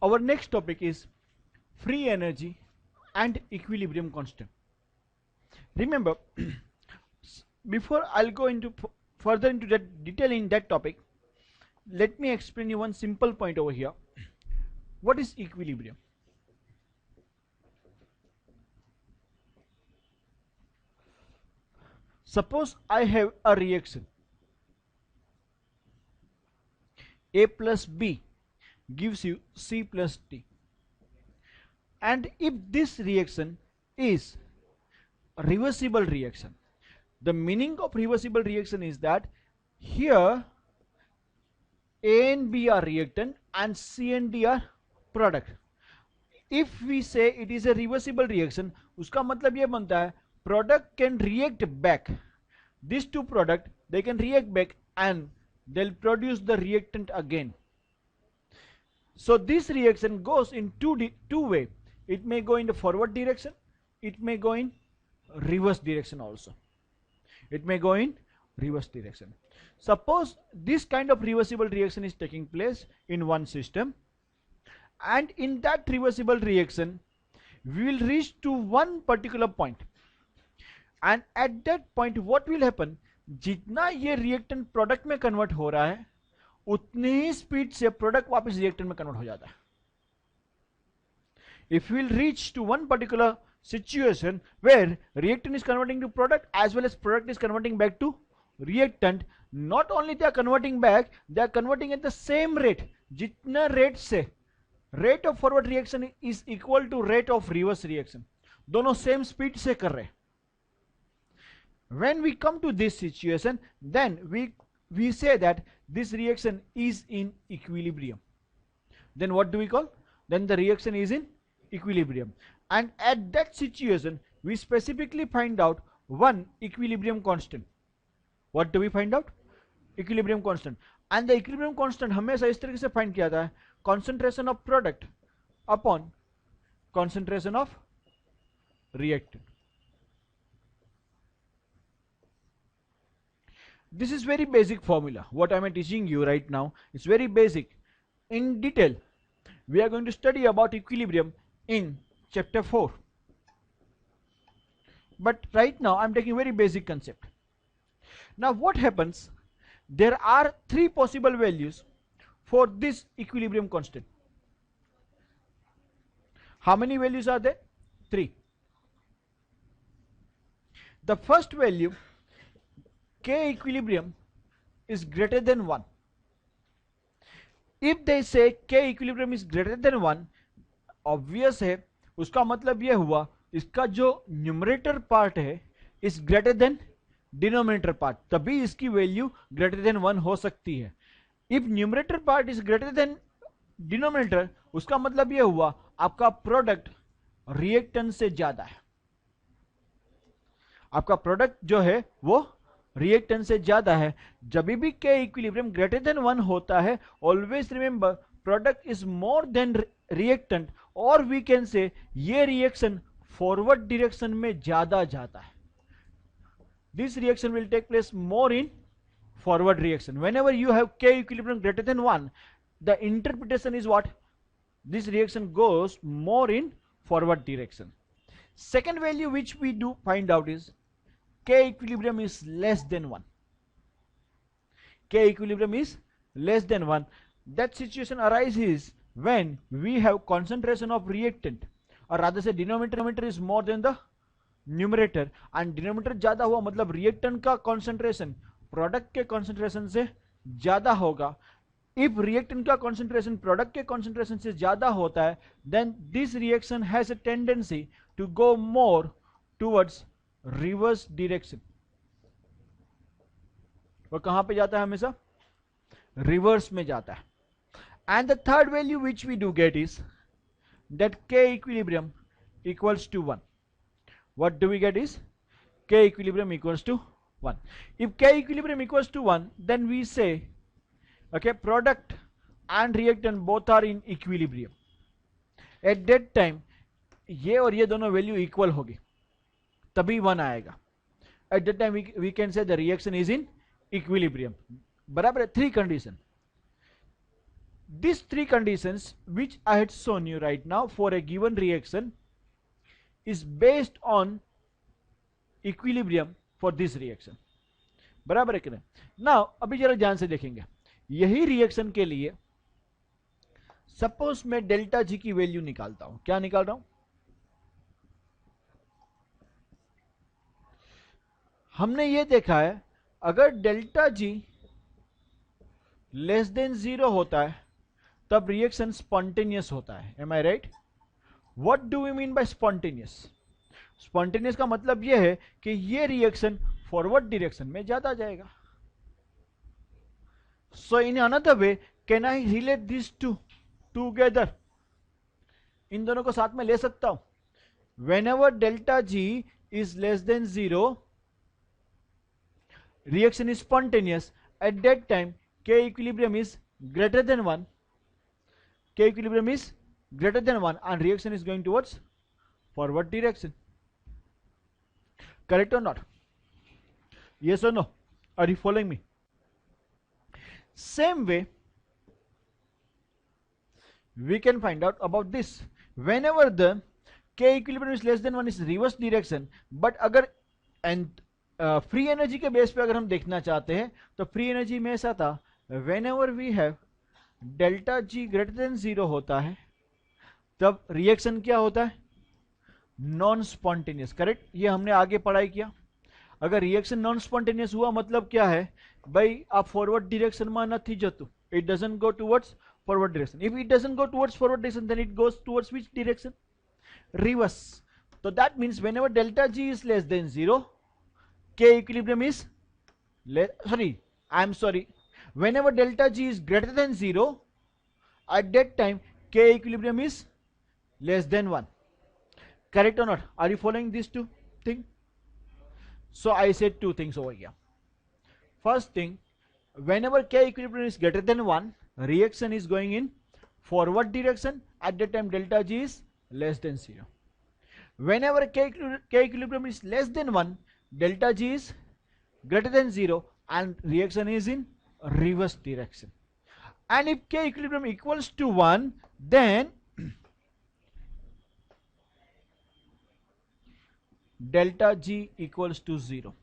our next topic is free energy and equilibrium constant. Remember, before I'll go into further into that detail in that topic, let me explain you one simple point over here. What is equilibrium? Suppose I have a reaction A plus B gives you C plus D, and if this reaction is a reversible reaction, the meaning of reversible reaction is that here A and B are reactant and C and D are product. If we say it is a reversible reaction, उसका मतलब ये बनता है product can react back. These two product they can react back and they'll produce the reactant again. So this reaction goes in two way. It may go in the forward direction, it may go in reverse direction also. It may go in reverse direction. Suppose this kind of reversible reaction is taking place in one system, and in that reversible reaction we will reach to one particular point, and at that point what will happen, जितना ये reactant product में convert हो रहा है उतनी ही speed से product वापस reactant में कन्वर्ट हो जाता है. If we will reach to one particular situation where reactant is converting to product as well as product is converting back to reactant, not only they are converting back, they are converting at the same rate. जितना rate से rate of forward reaction is equal to rate of reverse reaction, दोनों same speed से कर रहे. When we come to this situation, then we say that this reaction is in equilibrium. Then what do we call? Then the reaction is in equilibrium, and at that situation we specifically find out one equilibrium constant. What do we find out? Equilibrium constant. And the equilibrium constant हमेशा इस तरीके से find किया जाता है, concentration of product upon concentration of reactant. This is very basic formula. What I am teaching you right now, it's very basic. In detail we are going to study about equilibrium in chapter 4, but right now I'm taking very basic concept. Now what happens, there are three possible values for this equilibrium constant. How many values are there? Three. The first value, K equilibrium, is greater than 1. If they say K equilibrium is greater than 1, obvious है, उसका मतलब ये हुआ इसका जो numerator part है is greater than denominator part, तभी इसकी वैल्यू ग्रेटर देन 1 हो सकती है. If numerator part is greater than denominator, उसका मतलब ये हुआ आपका प्रोडक्ट रिएक्टेंट से ज्यादा है. आपका प्रोडक्ट जो है वो रिएक्टेंट से ज्यादा है. जब भी के इक्विलिब्रियम ग्रेटर देन 1 होता है, always remember product is more than reactant, और वी कैन से ये रिएक्शन फॉरवर्ड डायरेक्शन में ज्यादा जाता है. This reaction will take place more in forward reaction. Whenever you have K equilibrium greater than 1, the interpretation is what? This reaction goes more in forward direction. Second value which we do find out is K equilibrium is less than 1. K equilibrium is less than 1. That situation arises when we have concentration of reactant, or rather say denominator is more than the numerator, and denominator ज्यादा हुआ मतलब reactant का concentration product के concentration से ज्यादा होगा. If reactant का concentration product के कॉन्सेंट्रेशन से ज्यादा होता है, then this reaction has a tendency to go more towards reverse direction. वो कहां पे जाता है? हमेशा रिवर्स में जाता है. And the third value which we do get is that K equilibrium equals to 1. What do we get is K equilibrium equals to 1. If K equilibrium equals to 1, then we say, okay, product and reactant both are in equilibrium. At that time, ये और ये दोनों value equal होगी, तभी 1 आएगा. At that time we can say the reaction is in equilibrium. बराबर है. 3 condition. these three conditions which I had shown you right now for a given reaction is based on equilibrium for this reaction. बराबर है कि नहीं? Now अभी जरा ध्यान से देखेंगे, यही रिएक्शन के लिए सपोज मैं डेल्टा जी की वैल्यू निकालता हूं. क्या निकाल रहा हूं? हमने ये देखा है अगर डेल्टा जी लेस देन 0 होता है तब रिएक्शन स्पॉन्टेनियस होता है. Am I right? What do we mean by spontaneous? Spontaneous का मतलब यह है कि ये रिएक्शन फॉरवर्ड डायरेक्शन में ज्यादा जाएगा. So in another way can I relate this to together? इन दोनों को साथ में ले सकता हूं. Whenever delta G is less than 0 reaction is spontaneous. At that time K equilibrium is greater than 1. K equilibrium is greater than 1 and reaction is going towards forward direction. Correct or not? Yes or no? Are you following me? Same way we can find out about this. Whenever the K equilibrium is less than 1 is reverse direction, but अगर and free energy के base पे अगर हम देखना चाहते हैं तो free energy में ऐसा था whenever we have delta G greater than 0 होता है तब रिएक्शन क्या होता है? Non spontaneous. करेक्ट? ये हमने आगे पढ़ाई किया. अगर रिएक्शन नॉन स्पॉन्टेनियस हुआ मतलब क्या है भाई? आप फॉरवर्ड डायरेक्शन में નથી જતું. It doesn't go towards forward direction. If it doesn't go towards forward direction then it goes towards which direction? Reverse. तो that means whenever delta G is less than 0 K equilibrium is whenever delta G is greater than 0 at that time K equilibrium is less than 1. Correct or not? Are you following these two things? So I said two things over here. First thing, whenever K equilibrium is greater than 1 reaction is going in forward direction. At that time delta G is less than 0. Whenever K equilibrium is less than 1 delta G is greater than 0 and reaction is in reverse direction. And if K equilibrium equals to 1 then delta G equals to 0.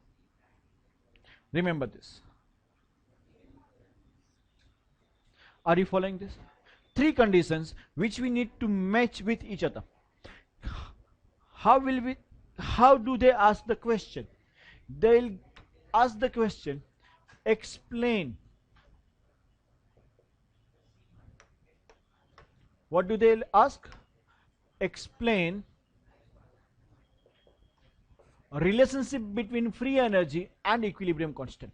Remember this. Are you following this? Three conditions which we need to match with each other. How do they ask the question? They'll ask the question, explain. What do they ask? Explain relationship between free energy and equilibrium constant.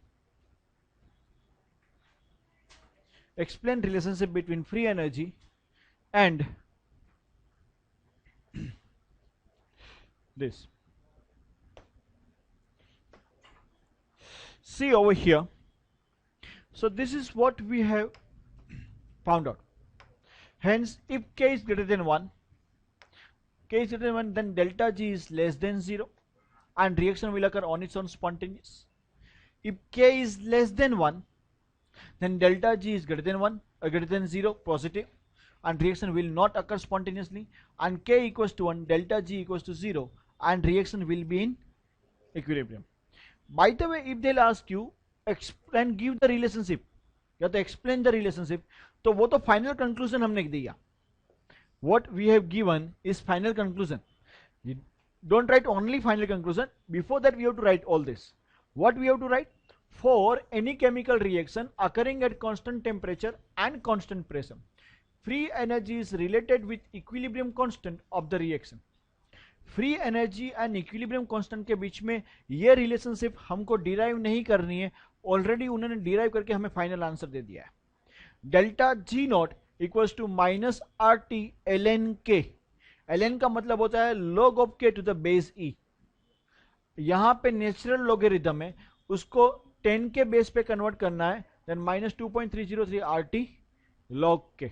Explain relationship between free energy and this. See over here. So this is what we have found out. Hence, if K is greater than 1, then delta G is less than 0 and reaction will occur on its own spontaneous. If K is less than 1, then delta G is greater than 0, positive, and reaction will not occur spontaneously, and K equals to 1, delta G equals to 0 and reaction will be in equilibrium. By the way, if they'll ask you explain, give the relationship या तो explain the relationship, तो वो तो final conclusion हमने दिया. What we have given is final conclusion. You don't write only final conclusion. Before that we have to write all this. What we have to write? For any chemical reaction occurring at constant temperature and constant pressure, free energy is related with equilibrium constant of the reaction. Free energy and equilibrium constant के बीच में ये relationship हमको derive नहीं करनी है, already उन्होंने derive करके हमें फाइनल आंसर दे दिया है. Delta G not equals to minus R T L N K. L N का मतलब होता है log of K to the base e. यहां पे नेचुरल लॉगरिथम है, उसको 10 के बेस पे कन्वर्ट करना है, then minus 2.303 R T log K.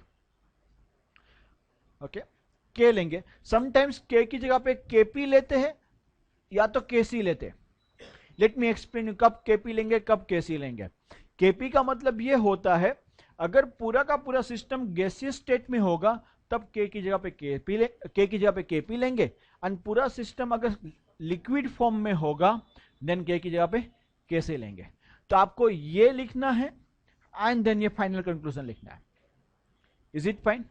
Okay, K लेंगे. समटाइम्स के की जगह पे केपी लेते हैं या तो केसी लेते हैं. लेट मी एक्सप्लेन, कब केपी लेंगे कब केसी लेंगे. केपी का मतलब ये होता है अगर पूरा का पूरा सिस्टम गैसियस स्टेट में होगा तब के की जगह पे के की जगह पे केपी लेंगे, और पूरा सिस्टम अगर लिक्विड फॉर्म में होगा देन के की जगह पे कैसे लेंगे। तो आपको ये लिखना है एंड देन ये फाइनल कंक्लूजन लिखना है। Is it fine?